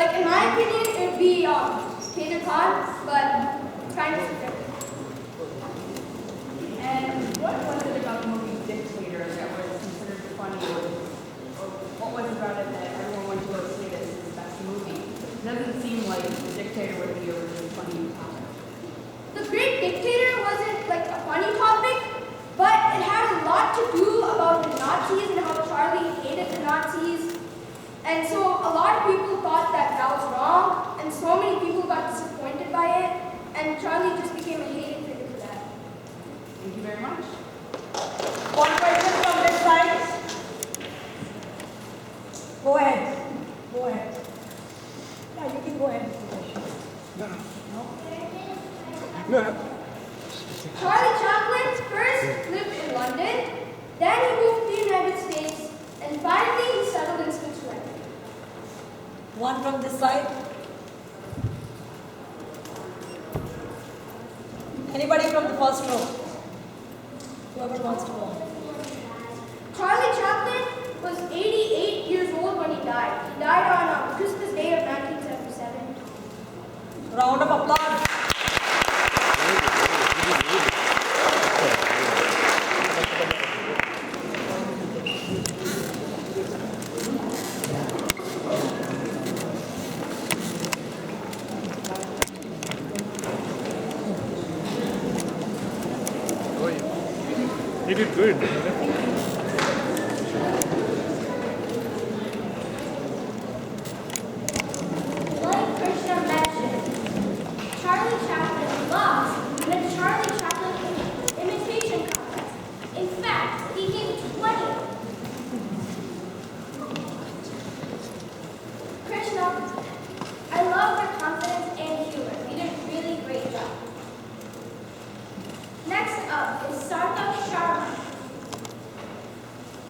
Like in my opinion, it would be Tater Khan, but kind of different. And what was it about the movie Dictator that was considered funny, or what was it about it that everyone went to go see it as the best movie? It doesn't seem like The Dictator would be a really funny topic. The Great Dictator wasn't like a funny topic, but it had a lot to do about the Nazis and how Charlie hated the Nazis. And so a lot of people thought that that was wrong, and so many people got disappointed by it, and Charlie just became a hated critic for that. Thank you very much. One question from this side. Go ahead. Go ahead. Yeah, you can go ahead with the question. No. Charlie Chaplin first lived in London, then he moved to the United States, and finally he settled in Switzerland. One from this side. Anybody from the first row? Whoever wants to go. Charlie Chaplin was 88 years old when he died. He died on Christmas Day of 1977. Round of applause. He did good.